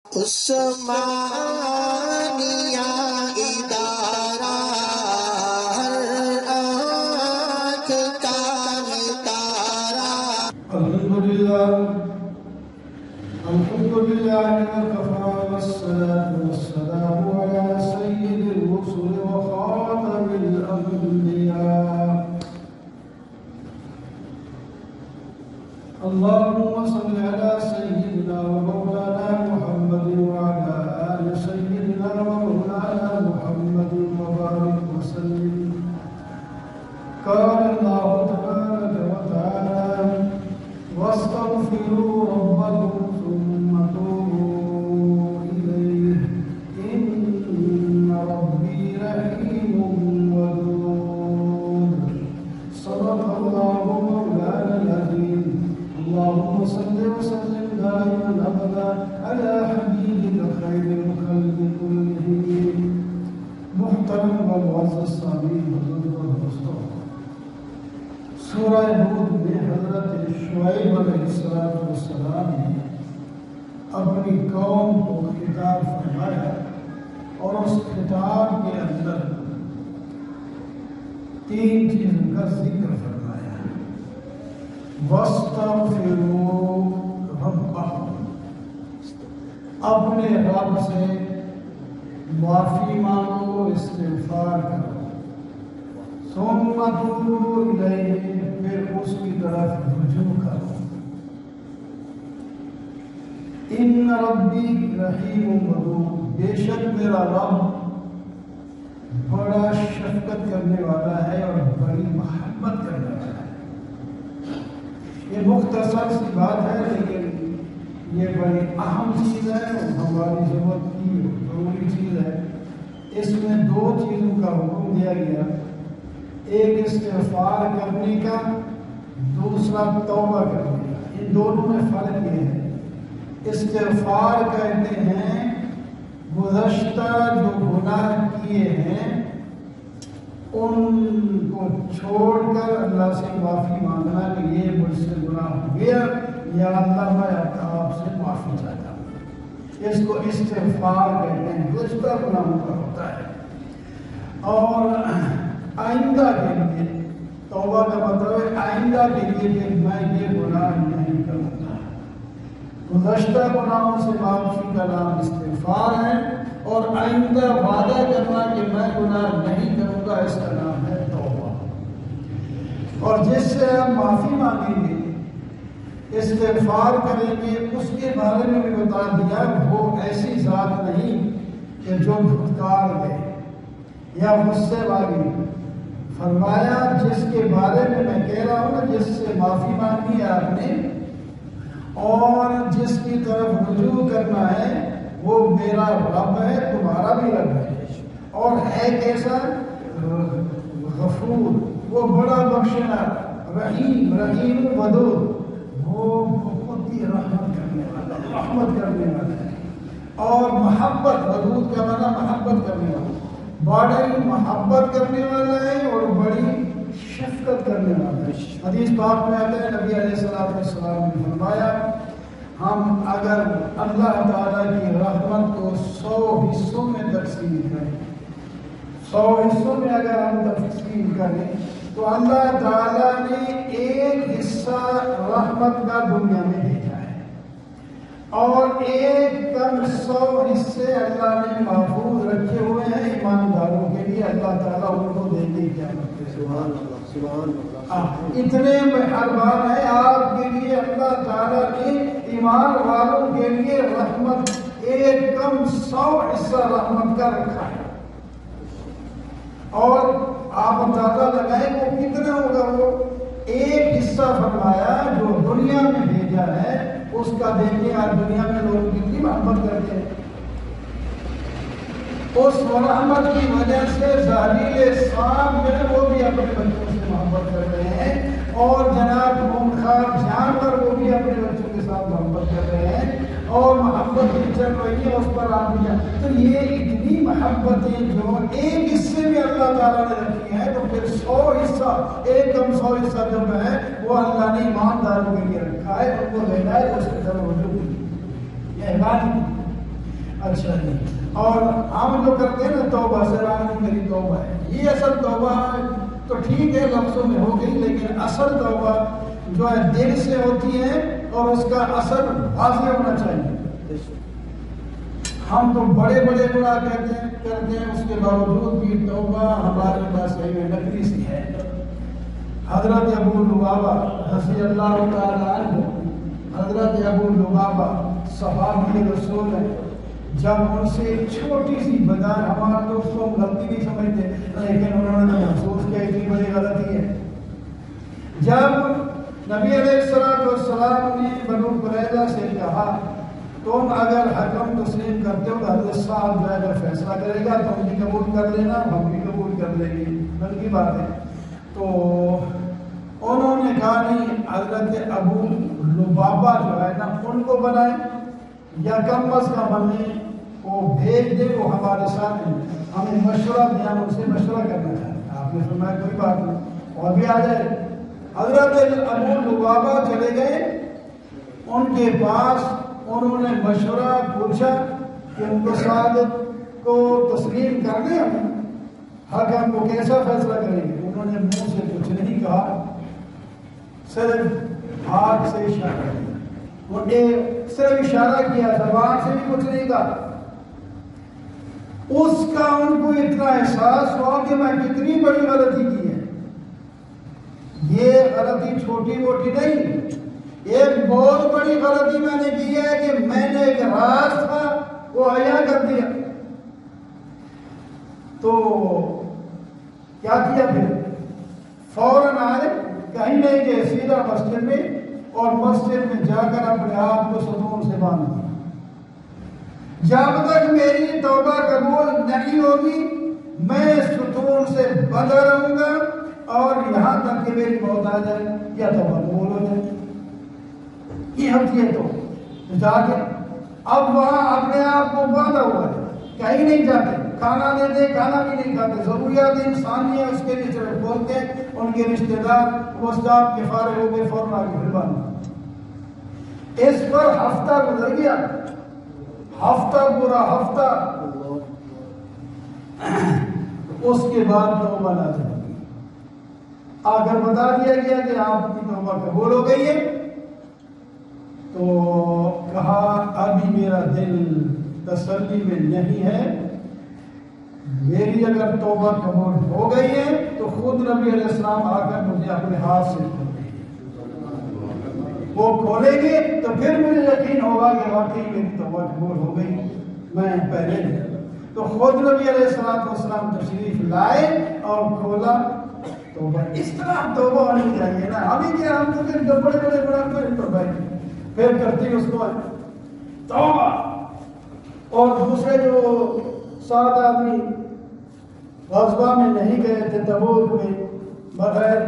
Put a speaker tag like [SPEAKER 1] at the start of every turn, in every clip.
[SPEAKER 1] عثمانیہ ادارہ ہر آنکھ کا ستارہ۔
[SPEAKER 2] الحمدللہ وکفیٰ والصلاة والسلام علی سید الرسل وخاتم الانبیاء۔ اللهم صل على سيدنا ومولانا محمد وعلى آل سيدنا ومولانا محمد وبارك وسلم۔ قال الله تبارك وتعالى: واستغفروا ربكم ثم توبوا إليه إن ربي رحيم ودود۔ صدق الله مولانا العظيم۔ اللهم صل وسلم دائما ابدا على حبيبك خير الخلق كلهم۔ محترم والمعزز سامعین بزرگ اور دوستوں، سورہ ہود میں حضرت شعیب علیہ السلام نے اپنی قوم کو خطاب فرمایا، اور اس خطاب کے اندر تین چیزوں کا ذکر فرمایا۔ وَاسْتَغْفِرُوا رَبَّكُمْ، اپنے رب سے معافی مانگو، استغفار کرو۔ ثُمَّ تُوبُوا إِلَيْهِ، پھر اس کی طرف رجوع کرو۔ إِنَّ رَبِّي رَحِيمٌ وَدُودٌ، بے شک میرا رب بڑا شفقت کرنے والا ہے اور بڑی محبت کرنے والا ہے۔ یہ مختصر سی بات ہے، لیکن یہ بڑی اہم چیز ہے اور ہماری ضرورت کی ضروری چیز ہے۔ اس میں دو چیزوں کا حکم دیا گیا، ایک استغفار کرنے کا، دوسرا توبہ کرنے کا۔ ان دونوں میں فرق یہ ہے، استغفار کہتے ہیں گزشتہ جو گناہ کیے ہیں ان کو چھوڑ کر اللہ سے معافی مانگنا کہ یہ مجھ سے گناہ ہو گیا، یا اللہ میں آپ سے معافی چاہتا ہوں۔ اس کو استغفار کہتے ہیں، گزشتہ گناہوں کا ہوتا ہے۔ اور آئندہ کے لیے توبہ کا مطلب ہے آئندہ کے لیے کہ میں یہ گناہ نہیں کروں گا۔ گزشتہ گناہوں سے معافی کا نام استغفار ہے، اور آئندہ وعدہ کرنا کہ میں گناہ نہیں کروں گا، اس کا نام ہے توبہ۔ اور جس سے ہم معافی مانگیں گے، استغفار کریں گے، اس کے بارے میں بھی بتا دیا وہ ایسی ذات نہیں کہ جو دھتکار دے یا غصے والی۔ فرمایا جس کے بارے میں کہہ رہا ہوں، جس سے معافی مانگی ہے آپ نے اور جس کی طرف رجوع کرنا ہے، وہ میرا رب ہے، تمہارا بھی رب ہے۔ اور ہے کیسا؟ غفور، وہ بڑا بخشنا، رحیم ودود، وہ بہت ہی رحمت کرنے والا ہے۔ اور محبت، ودود کا معنی محبت کرنے والا، بڑی محبت کرنے والا ہے اور بڑی شفقت کرنے والا ہے۔ حدیث پاک میں آتا ہے، نبی علیہ السلام نے فرمایا ہم اگر اللہ تعالیٰ کی رحمت کو 100 حصوں میں تقسیم کریں، 100 حصوں میں اگر ہم تقسیم کریں تو اللہ تعالیٰ نے ایک حصہ رحمت کا دنیا میں بھیجا ہے، اور ایک کم 100 حصے اللہ نے محفوظ رکھے ہوئے ہیں ایمانداروں کے لیے۔ اللہ تعالیٰ ان کو دے دے کیا کرتے ہیں۔ سبحان اللہ، سبحان اللہ۔ اتنے مہربان ہے آپ کے لیے اللہ تعالیٰ نے ایمان والوں کے لیے رحمت، ایک کم 100 حصہ رحمت کا رکھا ہے۔ اور آپ اندازہ لگائیں وہ کتنا ہوگا، وہ ایک حصہ فرمایا جو دنیا میں بھیجا ہے، اس کا دیکھیں آج دنیا میں لوگ کتنی محبت کرتے ہیں۔ اس رحمت کی وجہ سے ظاہر صاحب جو ہے وہ بھی اپنے بچوں سے محبت کر رہے ہیں، اور جناب خونخوار جانور وہ بھی اپنے بچوں کے ساتھ محبت کر رہے ہیں، اور محبت بھی چل رہی ہے اس پر آپ بھی۔ تو یہ اتنی محبتیں جو ایک حصے میں اللہ تعالیٰ نے رکھی ہیں، تو پھر 100 حصہ، ایک کم 100 حصہ جو ہے وہ اللہ نے ایمانداروں کے لیے رکھا ہے، ان کو دینا ہے، اس کی طرف رجوع۔ یہ احسان اچھا جی، اور ہم جو کرتے ہیں نا توبہ سرانی میری توبہ ہے، یہ اصل توبہ تو ٹھیک ہے لفظوں میں ہو گئی، لیکن اصل توبہ جو ہے دل سے ہوتی ہے اور اس کا اثر واضح ہونا چاہیے۔ ہم تو بڑے بڑے گناہ کرتے ہیں، اس کے باوجود بھی توبہ ہمارے پاس نقلی سی ہے۔ حضرت ابو لبابہ رضی اللہ تعالیٰ عنہ، حضرت ابو لبابہ صحابی رسول ہیں، جب ان سے ایک چھوٹی سی بدار، ہمارے لوگ اس کو غلطی نہیں سمجھتے لیکن انہوں نے محسوس کیا اتنی بڑی غلطی ہے، جب نبی علیہ السلام نے بنو قریظہ سے کہا تم اگر حکم تسلیم کرتے ہو تو حضرت صاحب جو ہے فیصلہ کرے گا، تم بھی قبول کر لینا ہم بھی قبول کر لیں گے، بل کی بات ہے۔ تو انہوں نے کہا نہیں، حضرت ابو لبابہ جو ہے نا ان کو بنائیں یا کم از کم ہمیں وہ بھیج دے، وہ ہمارے ساتھ ہیں، ہمیں مشورہ دیا، ان سے مشورہ کرنا چاہتے ہیں۔ آپ نے فرمایا کوئی بات نہیں اور بھی آ جائے۔ حضرت ابو لبابہ چلے گئے ان کے پاس، انہوں نے مشورہ پوچھا کہ ان کو سعادت کو تسلیم کر دیں، حکم کو کیسا فیصلہ کریں گے؟ انہوں نے منہ سے کچھ نہیں کہا، صرف ہاتھ سے اشارہ کیا، وہ صرف اشارہ کیا، زبان سے بھی کچھ نہیں کہا۔ اس کا ان کو اتنا احساس ہوا کہ میں کتنی بڑی غلطی کی ہے، یہ غلطی چھوٹی موٹی نہیں، ایک بہت بڑی غلطی میں نے کی ہے کہ میں نے ایک راز تھا وہ عیاں کر دیا۔ تو کیا کیا پھر؟ فوراً آئے، کہیں نہیں گئے، سیدھا مسجد میں، اور مسجد میں جا کر اپنے آپ کو ستون سے باندھ دیا، جب تک میری توبہ قبول نہیں ہوگی میں ستون سے بندھا رہوں گا، اور یہاں تک کہ میری موت آ جائے یا توبہ قبول ہو جائے۔ یہ ہوتی ہے تو جا کے اب وہاں اپنے آپ کو باندھا ہوا ہے، کہیں نہیں جاتے، کھانا دیتے کھانا بھی نہیں کھاتے، ضروریات انسانی ہے اس کے لیے صرف بولتے ہیں، ان کے رشتہ دار وہ صاحب کے فارغ ہو گئے، فوراً آگے پھر باندھ۔ اس پر ہفتہ گزر گیا، ہفتہ پورا ہفتہ، اس کے بعد توبہ نازل ہوئی، آ کر بتا دیا گیا کہ آپ کی توبہ قبول ہو گئی ہے۔ تو کہا ابھی میرا دل تسلی میں نہیں ہے، میری اگر توبہ قبول ہو گئی ہے تو خود نبی علیہ السلام آ کر مجھے اپنے ہاتھ سے کھولیں گے، وہ کھولیں گے تو پھر مجھے یقین ہوگا کہ واقعی میری توبہ قبول ہو گئی، میں پہلے نہیں۔ تو خود نبی علیہ السلام تشریف لائے اور کھولا توبہ۔ اس طرح توبہ ہونی چاہیے نا، ابھی کیا ہم تو پھر بڑے بڑے گناہ پر بیٹھے پھر کرتی اس کو توبہ۔ اور دوسرے جو 7 آدمی غزوہ میں نہیں گئے تھے تبوک میں بغیر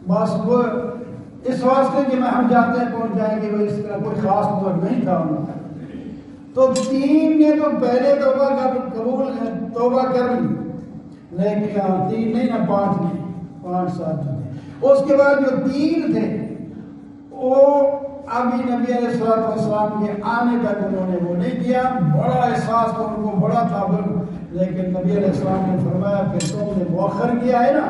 [SPEAKER 2] بس وہ اس واسطے کہ میں ہم جاتے ہیں پہنچ جائیں گے، وہ اس طرح کوئی خاص طور نہیں تھا ان کا، تو 3 نے تو پہلے توبہ کر لی، لیکن 3 نہیں نا 5 نے، 5 ساتھ تھے۔ اس کے بعد جو 3 تھے وہ ابھی نبی علیہ السلام کے آنے تک انہوں نے وہ نہیں کیا، بڑا احساس تھا ان کو، بڑا تھا، لیکن نبی علیہ السلام نے فرمایا کہ تم نے مؤخر کیا ہے نا،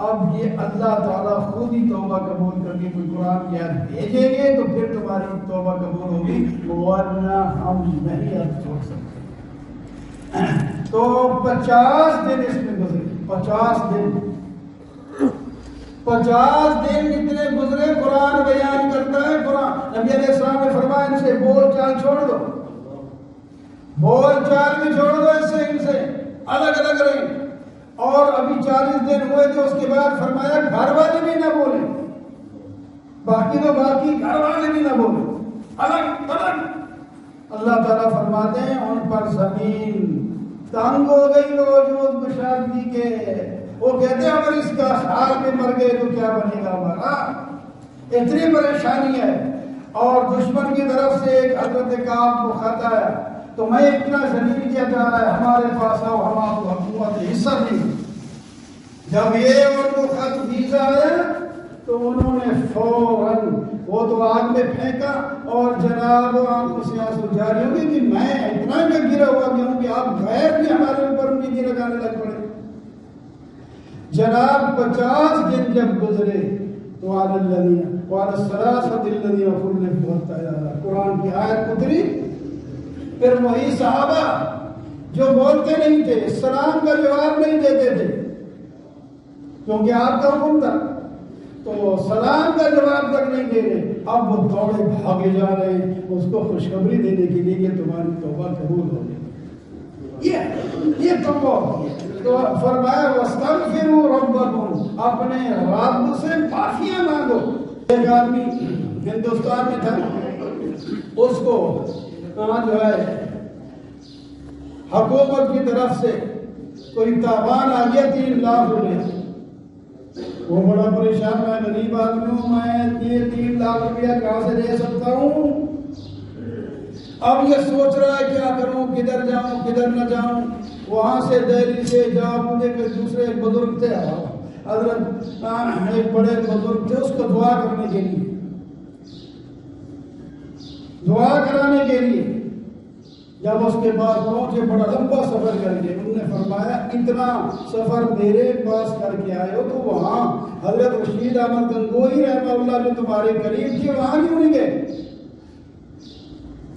[SPEAKER 2] اب یہ اللہ تعالیٰ خود ہی توبہ قبول کر کے کوئی قرآن کی آیت بھیجیں گے تو پھر تمہاری توبہ قبول ہوگی، ورنہ ہم نہیں اب چھوڑ سکتے۔ تو 50 دن اس میں گزرے، 50 دن اتنے گزرے، قرآن بیان کرتا ہے، قرآن نبی علیہ السلام نے فرمایا ان سے بول چال چھوڑ دو، بول چال بھی چھوڑ دو، ان سے الگ الگ رہیں، اور ابھی 40 دن ہوئے تھے، اس کے بعد فرمایا گھر والے بھی نہ بولیں، باقی تو باقی، گھر والے بھی نہ بولیں، الگ الگ۔ اللہ تعالیٰ فرماتے ہیں ان پر زمین تنگ ہو گئی وجود بشادگی کے، وہ کہتے ہیں اگر اس کا حال میں مر گئے تو کیا بنے گا ہمارا، اتنی پریشانی ہے۔ اور دشمن کی طرف سے ایک حضرت کعب کو خط آیا تو میں اتنا ذلیل کیا جا رہا ہے، ہمارے پاس آؤ، ہم آپ کو حکومت حصہ دیں۔ جب یہ ان کو خط بھیجا آیا تو انہوں نے فوراً وہ تو آگ میں پھینکا، اور جناب آنکھوں سے آنسو جاری ہو گئی کہ میں اتنا کہ گرا جناب 50 دن جب گزرے تو قرآن کی آیت اتری، پھر وہی صحابہ جو بولتے نہیں تھے، سلام کا جواب نہیں دیتے تھے کیونکہ آپ کا حکم تھا، تو سلام کا جواب تک نہیں دے رہے، اب وہ دوڑے بھاگے جا رہے ہیں اس کو خوشخبری دینے کے لیے کہ تمہاری توبہ قبول ہو گئی۔ یہ توبہ تو فرمایا وَاسْتَغْفِرُوا رَبَّكُمْ، اپنے رب سے معافیاں مانگو۔ ایک آدمی ہندوستان میں تھا، اس کو جو ہے حکومت کی طرف سے کوئی تاوان آ گیا 3 لاکھ روپے، وہ بڑا پریشان، میں غریب آدمی ہوں، میں یہ 3 لاکھ روپیہ کہاں سے دے سکتا ہوں؟ اب یہ سوچ رہا ہے کیا کروں، کدھر جاؤں کدھر نہ جاؤں، وہاں سے دہلی سے جاؤ، مجھے دوسرے ایک بزرگ تھے حضرت، ایک بڑے بزرگ تھے، اس کو دعا کرنے کے لیے، دعا کرانے کے لیے جب اس کے پاس پہنچے، بڑا لمبا سفر کر کے، انہوں نے فرمایا اتنا سفر میرے پاس کر کے آئے ہو تو وہاں حضرت رشید احمد گنگوہی رحمہ اللہ جو تمہارے قریب تھے وہاں کیوں نہیں گئے؟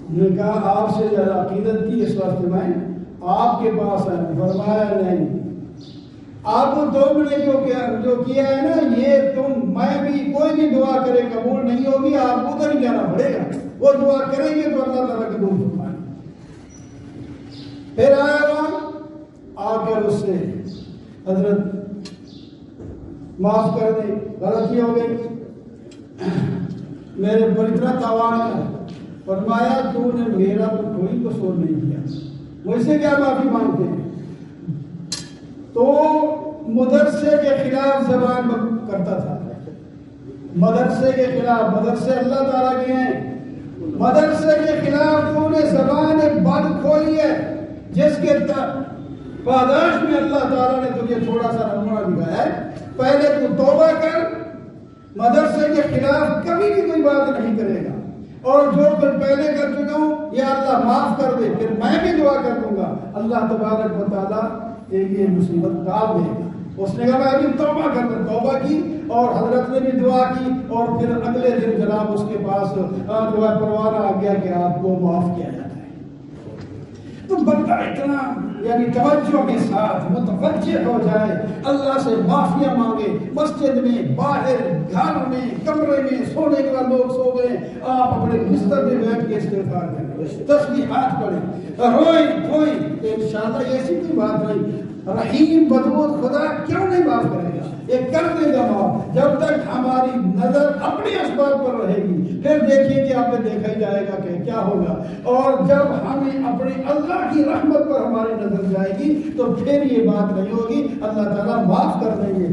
[SPEAKER 2] انہوں نے کہا آپ سے زیادہ عقیدت کی اس وقت میں آپ کے پاس ہے۔ فرمایا نہیں، آپ کو 2 مہینے جو کیا ہے نا، یہ میں بھی کوئی بھی دعا کرے قبول نہیں ہوگی، آپ کو ادھر ہی جانا پڑے گا، وہ دعا کریں گے تو اللہ تعالیٰ قبول فرمائے۔ پھر آیا وہاں آ کر اس سے حضرت معاف کر دے، غلطی ہو گئی، میرے پر اتنا تاوان ہے، فرمایا تو نے میرا تو کوئی قصور نہیں کیا، مجھ سے کیا معافی مانگتے ہیں؟ تو مدرسے کے خلاف زبان کرتا تھا، مدرسے کے خلاف، مدرسے اللہ تعالیٰ کے ہیں، مدرسے کے خلاف تو نے زبان بند کھولی ہے، جس کے پاداش میں اللہ تعالیٰ نے تجھے تھوڑا سا نمونہ دکھایا ہے، پہلے تو توبہ کر، مدرسے کے خلاف کبھی بھی کوئی بات نہیں کرے گا، اور جو کچھ پہلے کر چکا ہوں یا اللہ معاف کر دے، پھر میں بھی دعا کر دوں گا، اللہ تبارک و تعالیٰ یہ مصیبت ٹال دے گا۔ اس نے کہا میں ابھی توبہ کرتا، توبہ کی، اور حضرت نے بھی دعا کی، اور پھر اگلے دن جناب اس کے پاس جو ہے پروانہ آ گیا کہ آپ کو معاف کیا جاتا ہے۔ تو بندہ اتنا یعنی توجہ کے ساتھ متوجہ ہو جائے، اللہ سے معافیاں مانگے، مسجد میں، باہر، گھر میں، کمرے میں، سونے کے بعد لوگ سو گئے، آپ اپنے بستر میں بیٹھ کے استغفار کریں، تسبیحات پڑھیں، روئیں دھوئیں، انشاءاللہ ایسی کوئی بات نہیں، رحیم بدود خدا کیوں نہیں معاف کرے گا؟ یہ کر دے گا معاف، جب تک ہماری نظر اپنے اسباب پر رہے گی، پھر دیکھیں کہ آپ نے دیکھا ہی جائے گا کہ کیا ہوگا، اور جب ہمیں اپنے اللہ کی رحمت پر ہماری نظر جائے گی تو پھر یہ بات نہیں ہوگی، اللہ تعالیٰ معاف کر دیں گے۔